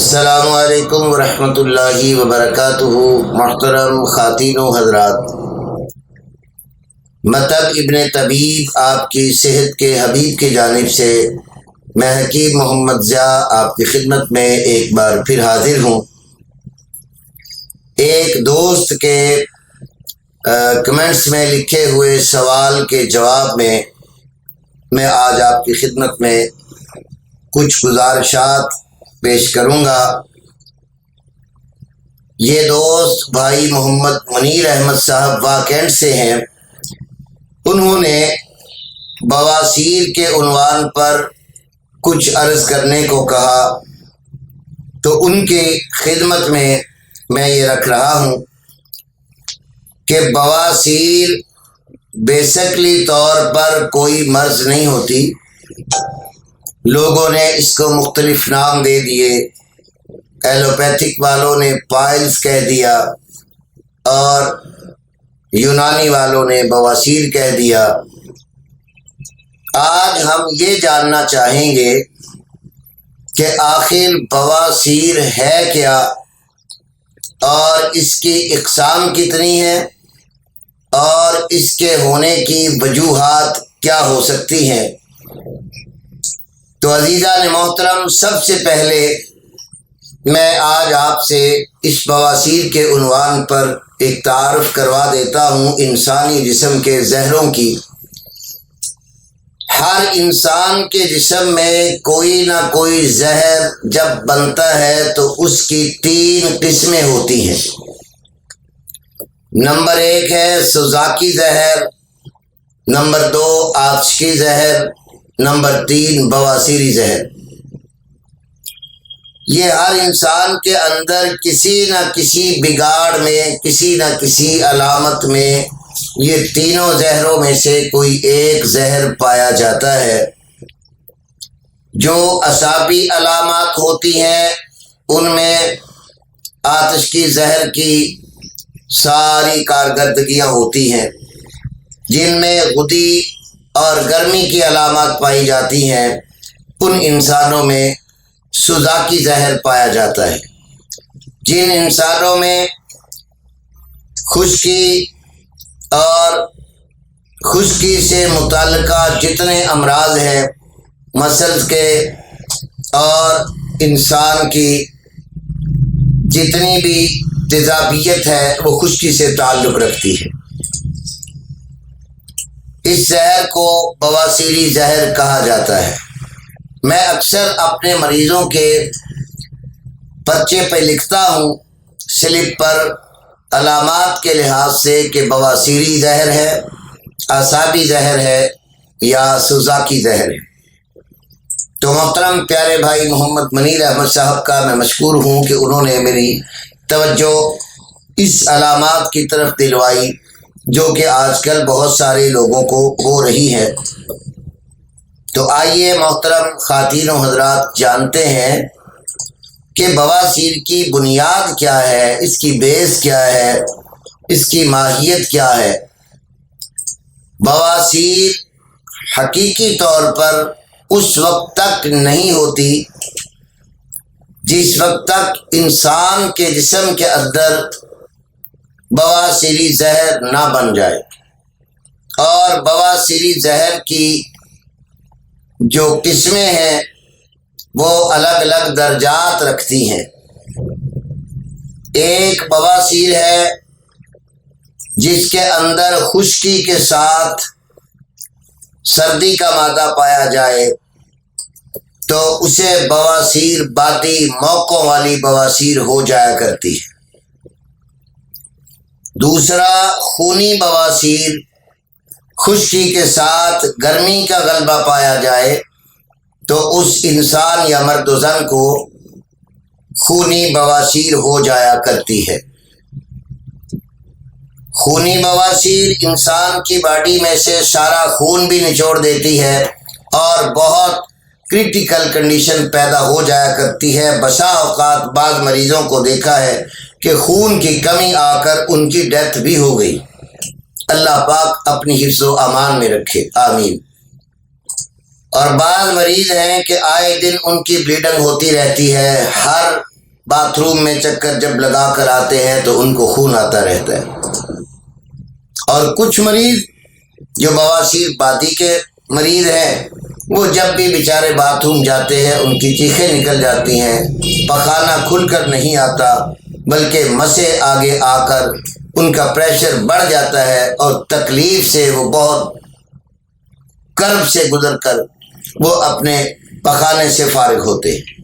السلام علیکم ورحمۃ اللہ وبرکاتہ۔ محترم خواتین و حضرات، مطب ابن طبیب آپ کی صحت کے حبیب کی جانب سے میں حکیم محمد ضیاء آپ کی خدمت میں ایک بار پھر حاضر ہوں۔ ایک دوست کے کمنٹس میں لکھے ہوئے سوال کے جواب میں آج آپ کی خدمت میں کچھ گزارشات پیش کروں گا۔ یہ دوست بھائی محمد منیر احمد صاحب واکینٹ سے ہیں۔ انہوں نے بواسیر کے عنوان پر کچھ عرض کرنے کو کہا، تو ان کی خدمت میں یہ رکھ رہا ہوں کہ بواسیر بیسکلی طور پر کوئی مرض نہیں ہوتی۔ لوگوں نے اس کو مختلف نام دے دیے، ایلوپیتھک والوں نے پائلز کہہ دیا اور یونانی والوں نے بواسیر کہہ دیا۔ آج ہم یہ جاننا چاہیں گے کہ آخر بواسیر ہے کیا اور اس کی اقسام کتنی ہیں اور اس کے ہونے کی وجوہات کیا ہو سکتی ہیں۔ تو عزیزان محترم، سب سے پہلے میں آج آپ سے اس بواسیر کے عنوان پر ایک تعارف کروا دیتا ہوں انسانی جسم کے زہروں کی۔ ہر انسان کے جسم میں کوئی نہ کوئی زہر جب بنتا ہے تو اس کی 3 قسمیں ہوتی ہیں۔ نمبر 1 ہے سوزاکی زہر، نمبر 2 آتشکی زہر، نمبر 3 بواسیری زہر۔ یہ ہر انسان کے اندر کسی نہ کسی بگاڑ میں، کسی نہ کسی علامت میں یہ تینوں زہروں میں سے کوئی ایک زہر پایا جاتا ہے۔ جو اعصابی علامات ہوتی ہیں ان میں آتش کی زہر کی ساری کارکردگیاں ہوتی ہیں۔ جن میں غدی اور گرمی کی علامات پائی جاتی ہیں، ان انسانوں میں سوزاکی زہر پایا جاتا ہے۔ جن انسانوں میں خشکی اور خشکی سے متعلقہ جتنے امراض ہیں، مسلز کے اور انسان کی جتنی بھی تیزابیت ہے وہ خشکی سے تعلق رکھتی ہے، اس زہر کو بواسیری زہر کہا جاتا ہے۔ میں اکثر اپنے مریضوں کے پرچے پہ لکھتا ہوں سلپ پر علامات کے لحاظ سے کہ بواسیری زہر ہے، اعصابی زہر ہے یا سوزاکی زہر ہے۔ تو محترم پیارے بھائی محمد منیر احمد صاحب کا میں مشکور ہوں کہ انہوں نے میری توجہ اس علامات کی طرف دلوائی جو کہ آج کل بہت سارے لوگوں کو ہو رہی ہے۔ تو آئیے محترم خواتین و حضرات جانتے ہیں کہ بواسیر کی بنیاد کیا ہے، اس کی بیس کیا ہے، اس کی ماہیت کیا ہے۔ بواسیر حقیقی طور پر اس وقت تک نہیں ہوتی جس وقت تک انسان کے جسم کے اندر بواسیری زہر نہ بن جائے، اور بواسیری زہر کی جو قسمیں ہیں وہ الگ الگ درجات رکھتی ہیں۔ ایک بواسیر ہے جس کے اندر خشکی کے ساتھ سردی کا مادہ پایا جائے تو اسے بواسیر بادی موقعوں والی بواسیر ہو جایا کرتی ہے۔ دوسرا خونی بواسیر، خشکی کے ساتھ گرمی کا غلبہ پایا جائے تو اس انسان یا مرد و زن کو خونی بواسیر ہو جایا کرتی ہے۔ خونی بواسیر انسان کی باڈی میں سے سارا خون بھی نچوڑ دیتی ہے اور بہت کریٹیکل کنڈیشن پیدا ہو جایا کرتی ہے۔ بسا اوقات بعض مریضوں کو دیکھا ہے کہ خون کی کمی آ کر ان کی ڈیتھ بھی ہو گئی۔ اللہ پاک اپنی حفظ و امان میں رکھے، آمین۔ اور بعض مریض ہیں کہ آئے دن ان کی بلیڈنگ ہوتی رہتی ہے، ہر बाथरूम में चक्कर जब लगा कर आते हैं तो उनको खून आता रहता है। और कुछ मरीज जो बवासीर बादी के मरीज हैं, वो जब भी बेचारे बाथरूम जाते हैं उनकी चीखें निकल जाती हैं, पखाना खुलकर नहीं आता बल्कि मसे आगे आकर उनका प्रेशर बढ़ जाता है और तकलीफ से वो बहुत कर्ब से गुजरकर वो अपने पखाने से फारिग होते हैं।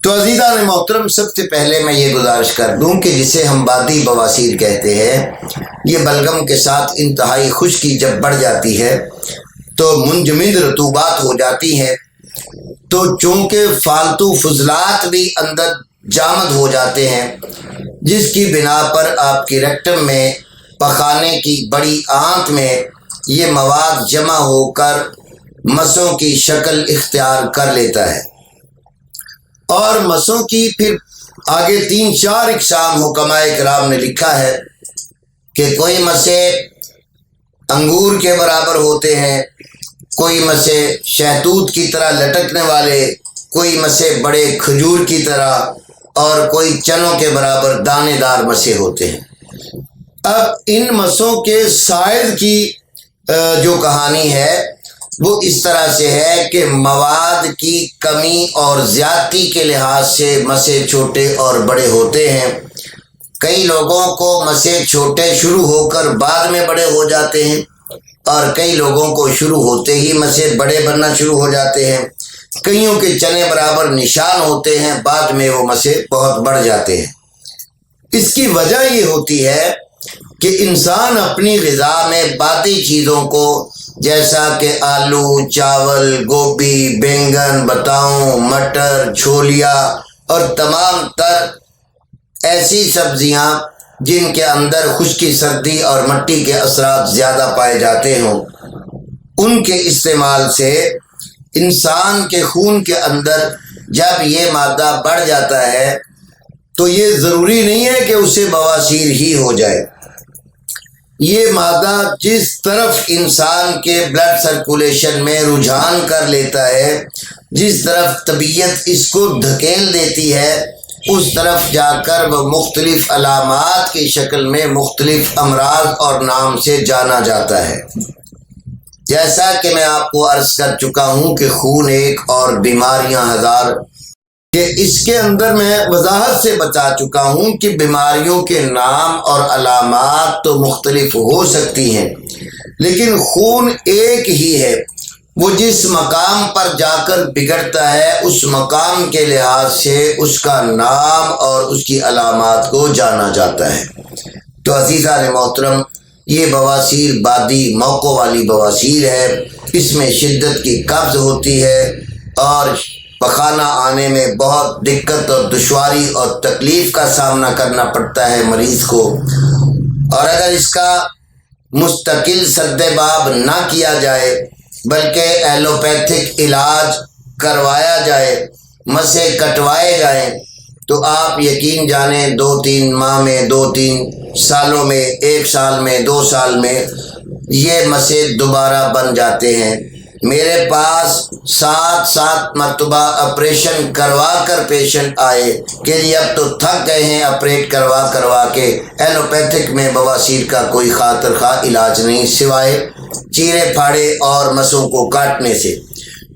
तो अज़ीज़ान मोहतरम, सबसे पहले मैं ये गुजारिश कर दूं कि जिसे हम बादी बवासीर कहते हैं, ये बलगम के साथ इंतहाई खुश्की जब बढ़ जाती है तो मुंजमद रतूबात हो जाती हैं, तो चूँकि फालतू फजलात भी अंदर जामद हो जाते हैं, जिसकी बिना पर आपकी रेक्टम में पखाने की बड़ी आंत में ये मवाद जमा होकर मसों की शक्ल इख्तियार कर लेता है। और मसों की फिर आगे 3-4 इकसाम हुक्माए किराम ने लिखा है कि कोई मसे अंगूर के बराबर होते हैं, कोई मसे शहतूत की तरह लटकने वाले, कोई मसे बड़े खजूर की तरह और कोई चनों के बराबर दानेदार मसे होते हैं। अब इन मसों के साइज की जो कहानी है वो इस तरह से है कि मवाद की कमी और ज़्यादती के लिहाज से मसे छोटे और बड़े होते हैं। कई लोगों को मसे छोटे शुरू होकर बाद में बड़े हो जाते हैं और कई लोगों को शुरू होते ही मसे बड़े बनना शुरू हो जाते हैं। कईयों के चने बराबर निशान होते हैं, बाद में वो मसे बहुत बढ़ जाते हैं। इसकी वजह ये होती है कि इंसान अपनी ग़िज़ा में बाकी चीज़ों को, जैसा कि आलू, चावल, गोभी, बैंगन, बताऊं, मटर, छोलिया और तमाम तर ऐसी सब्जियां जिनके अंदर खुश्की, सर्दी और मिट्टी के असरात ज़्यादा पाए जाते हों, उनके इस्तेमाल से इंसान के खून के अंदर जब ये मादा बढ़ जाता है तो ये ज़रूरी नहीं है कि उसे बवासीर ही हो जाए। ये मादा जिस तरफ इंसान के ब्लड सर्कुलेशन में रुझान कर लेता है, जिस तरफ तबीयत इसको धकेल देती है, उस तरफ जाकर वह मुख्तलिफ अलामात की शक्ल में मुख्तलिफ अमराज और नाम से जाना जाता है। जैसा कि मैं आपको अर्ज़ कर चुका हूँ कि खून एक और बीमारियाँ हज़ार, कि इसके अंदर मैं वजाहत से बता चुका हूँ कि बीमारियों के नाम और अलामात तो मुख्तलिफ हो सकती हैं, लेकिन खून एक ही है। वो जिस मकाम पर जाकर बिगड़ता है उस मकाम के लिहाज से उसका नाम और उसकी अलामात को जाना जाता है। तो अज़ीज़ान मोहतरम, ये बवासीर बादी मौक़ों वाली बवासीर है। इसमें शिद्दत की कब्ज़ होती है और पखाना आने में बहुत दिक्कत और दुश्वारी और तकलीफ़ का सामना करना पड़ता है मरीज़ को। और अगर इसका मुस्तकिल सद्देबाब ना किया जाए बल्कि एलोपैथिक इलाज करवाया जाए, मसे कटवाए जाएं, तो आप यकीन जानें 2-3 माह में, 2-3 सालों में, 1 साल में, 2 साल में ये मसे दोबारा बन जाते हैं। मेरे पास 7 मरतबा ऑपरेशन करवा कर पेशेंट आए कि जी अब तो थक गए हैं ऑपरेट करवा के, एलोपैथिक में बवासीर का कोई खातिर खा इलाज नहीं सिवाय चीरे फाड़े और मसों को काटने से।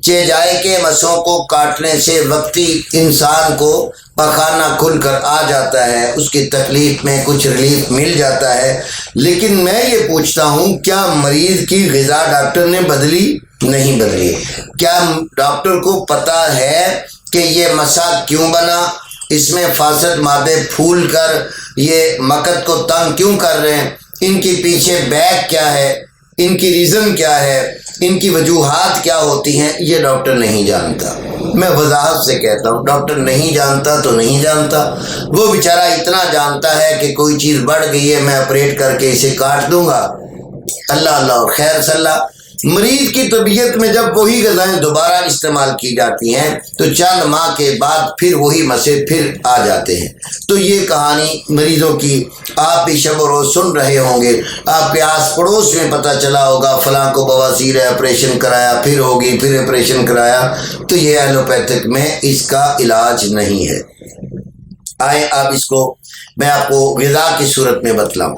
चेजाई के मसों को काटने से वक्ती इंसान को पखाना खुल कर आ जाता है, उसकी तकलीफ़ में कुछ रिलीफ मिल जाता है। लेकिन मैं ये पूछता हूँ, क्या मरीज़ की ग़िज़ा डॉक्टर ने बदली? नहीं बदली। क्या डॉक्टर को पता है कि ये मसा क्यों बना, इसमें फासद मादे फूल कर ये मकत को तंग क्यों कर रहे हैं, इनके पीछे बैक क्या है, इनकी रीज़न क्या है, इनकी वजूहात क्या होती हैं, ये डॉक्टर नहीं जानता। मैं वजाहत से कहता हूँ, डॉक्टर नहीं जानता तो नहीं जानता। वो बेचारा इतना जानता है कि कोई चीज़ बढ़ गई है, मैं ऑपरेट करके इसे काट दूंगा, अल्लाह अल्लाह और खैर सल्ला। मरीज़ की तबीयत में जब वही ग़िज़ाएँ दोबारा इस्तेमाल की जाती हैं तो चंद माह के बाद फिर वही मसे फिर आ जाते हैं। तो ये कहानी मरीज़ों की आप भी शब रोज़ सुन रहे होंगे, आपके आस पड़ोस में पता चला होगा फ़लाँ को बवासीर है, ऑपरेशन कराया, फिर होगी, फिर ऑपरेशन कराया। तो ये एलोपैथिक में इसका इलाज नहीं है। आए अब इसको मैं आपको ग़िज़ा की सूरत में बतलाऊँ।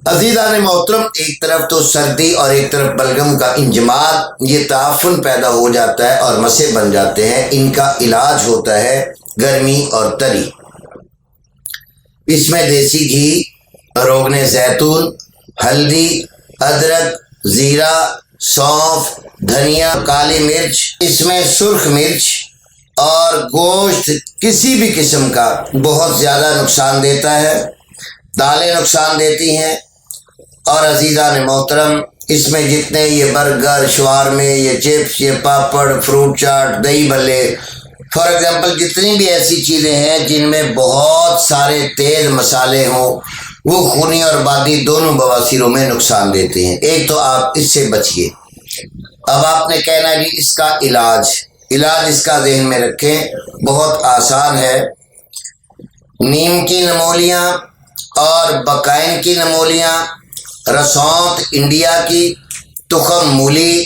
अज़ीज़ान मोहतरम, एक तरफ तो सर्दी और एक तरफ बलगम का इंजमाद, ये ताफ़ुन पैदा हो जाता है और मसे बन जाते हैं। इनका इलाज होता है गर्मी और तरी। इसमें देसी घी, रोगन जैतून, हल्दी, अदरक, ज़ीरा, सौंफ, धनिया, काली मिर्च, इसमें सुर्ख मिर्च और गोश्त किसी भी किस्म का बहुत ज़्यादा नुकसान देता है। दालें नुकसान देती हैं। और अज़ीज़ान मोहतरम, इसमें जितने ये बर्गर, शवारमे, ये चिप्स, ये पापड़, फ्रूट चाट, दही भल्ले, फॉर एग्ज़ाम्पल जितनी भी ऐसी चीज़ें हैं जिनमें बहुत सारे तेज़ मसाले हों, वो खूनी और बादी दोनों बवासीरों में नुकसान देते हैं। एक तो आप इससे बचिए। अब आपने कहना है कि इसका इलाज इसका ज़हन में रखें, बहुत आसान है। नीम की नमोलियाँ और बकाइन की नमोलियाँ, रसौंत इंडिया की, तुखम मूली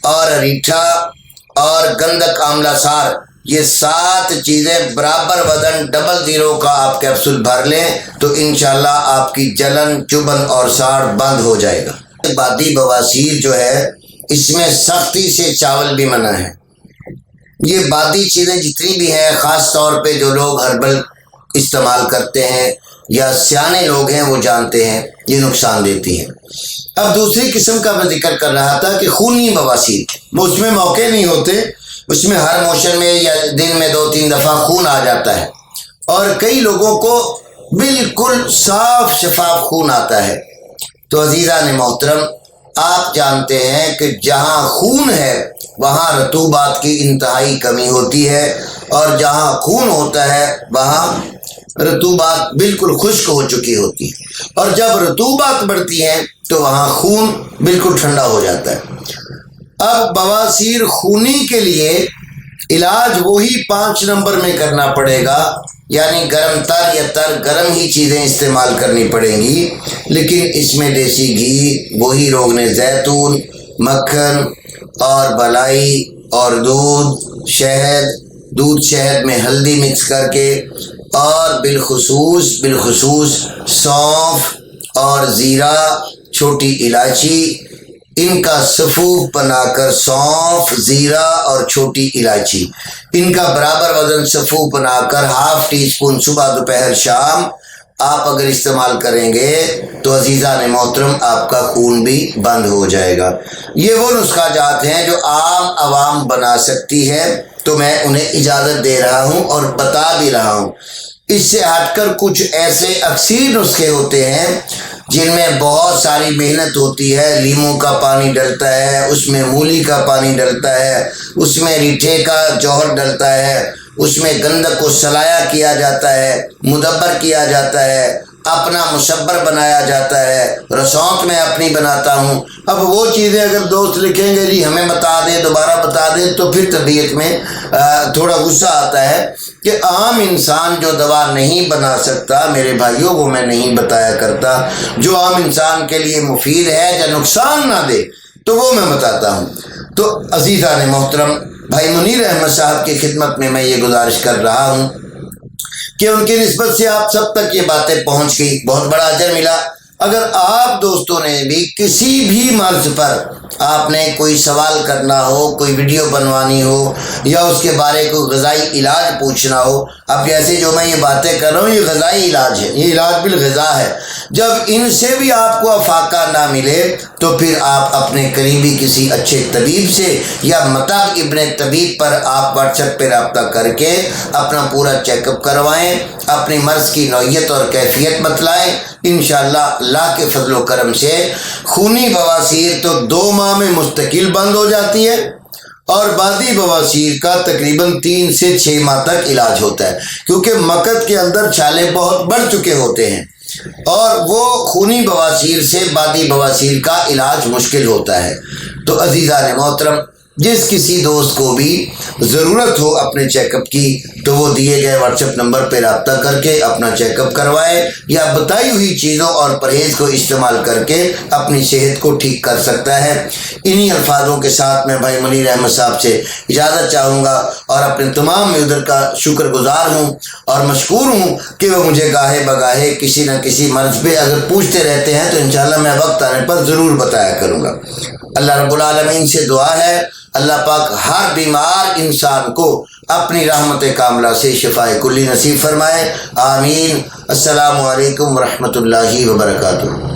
और रीठा और गंधक आमला सार, ये 7 चीज़ें बराबर वजन डबल ज़ीरो का आप कैप्सूल भर लें तो इंशाल्लाह आपकी जलन, चुभन और साड़ बंद हो जाएगा। बादी बवासीर जो है, इसमें सख्ती से चावल भी मना है। ये बादी चीज़ें जितनी भी हैं, ख़ास तौर पे जो लोग हर्बल इस्तेमाल करते हैं या सियाने लोग हैं वो जानते हैं, ये नुकसान देती हैं। अब दूसरी किस्म का मैं जिक्र कर रहा था कि खूनी बवासीर, उसमें मौके नहीं होते, उसमें हर मोशन में या दिन में 2-3 दफ़ा खून आ जाता है और कई लोगों को बिल्कुल साफ शफाफ खून आता है। तो अज़ीज़ान मोहतरम, आप जानते हैं कि जहाँ खून है वहाँ रतूबात की इंतहाई कमी होती है और जहाँ खून होता है वहाँ रतूबात बिल्कुल खुश्क हो चुकी होती है और जब रतूबात बढ़ती है तो वहाँ खून बिल्कुल ठंडा हो जाता है। अब बवासीर खूनी के लिए इलाज वही 5 नंबर में करना पड़ेगा, यानी गरम तर या तर गरम ही चीज़ें इस्तेमाल करनी पड़ेंगी, लेकिन इसमें देसी घी, वही रोगन जैतून, मक्खन और बलाई और दूध शहद में हल्दी मिक्स करके और बिलखुसूस सौंफ और ज़ीरा, छोटी इलायची, इनका सफ़ूफ बनाकर सौंफ, ज़ीरा और छोटी इलायची, इनका बराबर वज़न सफ़ूफ बनाकर ½ टीस्पून सुबह, दोपहर, शाम आप अगर इस्तेमाल करेंगे तो अज़ीज़ान मोहतरम आपका खून भी बंद हो जाएगा। ये वो नुस्खा जात हैं जो आम आवाम बना सकती है, तो मैं उन्हें इजाज़त दे रहा हूँ और बता भी रहा हूँ। इससे हटकर कुछ ऐसे अक्सर नुस्खे होते हैं जिनमें बहुत सारी मेहनत होती है। लीमू का पानी डलता है, उसमें मूली का पानी डलता है, उसमें रीठे का जौहर डलता है, उसमें गंधक को सलाया किया जाता है, मुदब्बर किया जाता है, अपना मुशब्बर बनाया जाता है, रसौंत में अपनी बनाता हूँ। अब वो चीज़ें अगर दोस्त लिखेंगे जी हमें बता दें, दोबारा बता दें, तो फिर तबीयत में थोड़ा गुस्सा आता है कि आम इंसान जो दवा नहीं बना सकता, मेरे भाइयों को मैं नहीं बताया करता, जो आम इंसान के लिए मुफीद है या नुकसान ना दे तो वो मैं बताता हूँ। तो अज़ीज़ान मोहतरम, भाई मुनीर अहमद साहब की खिदमत में मैं ये गुजारिश कर रहा हूँ कि उनकी निस्बत से आप सब तक ये बातें पहुँच गई, बहुत बड़ा अजर मिला। अगर आप दोस्तों ने भी किसी भी मर्ज़ पर आपने कोई सवाल करना हो, कोई वीडियो बनवानी हो या उसके बारे को ग़िज़ाई इलाज पूछना हो, अब जैसे जो मैं ये बातें कर रहा हूँ ये ग़िज़ाई इलाज है, ये इलाज बिल ग़िज़ा है। जब इनसे भी आपको अफाका ना मिले तो फिर आप अपने करीबी किसी अच्छे तबीब से या मतब इब्ने तबीब पर आप व्हाट्सएप पे रब्ता करके अपना पूरा चेकअप करवाएं, अपनी मर्ज़ की नौइयत और कैफियत बतलाएं। इंशाअल्लाह अल्लाह के फजल करम से खूनी बवासीर तो 2 माह में मुस्तकिल बंद हो जाती है और बादी बवासीर का तकरीबन 3 से 6 माह तक इलाज होता है, क्योंकि मकद के अंदर छाले बहुत बढ़ चुके होते हैं और वो खूनी बवासीर से बादी बवासीर का इलाज मुश्किल होता है। तो अज़ीज़ान मोहतरम, جس کسی دوست کو بھی ضرورت ہو اپنے چیک اپ کی تو وہ دیے گئے واٹس ایپ نمبر پہ رابطہ کر کے اپنا چیک اپ کروائے یا بتائی ہوئی چیزوں اور پرہیز کو استعمال کر کے اپنی صحت کو ٹھیک کر سکتا ہے۔ انہی الفاظوں کے ساتھ میں بھائی منیر احمد صاحب سے اجازت چاہوں گا اور اپنے تمام میودر کا شکر گزار ہوں اور مشکور ہوں کہ وہ مجھے گاہے بگاہے کسی نہ کسی مرض پہ اگر پوچھتے رہتے ہیں تو انشاءاللہ میں وقت آنے پر ضرور بتایا کروں گا۔ اللہ رب العالمین سے دعا ہے اللہ پاک ہر بیمار انسان کو اپنی رحمت کاملہ سے شفاء کلی نصیب فرمائے، آمین۔ السلام علیکم ورحمۃ اللہ وبرکاتہ۔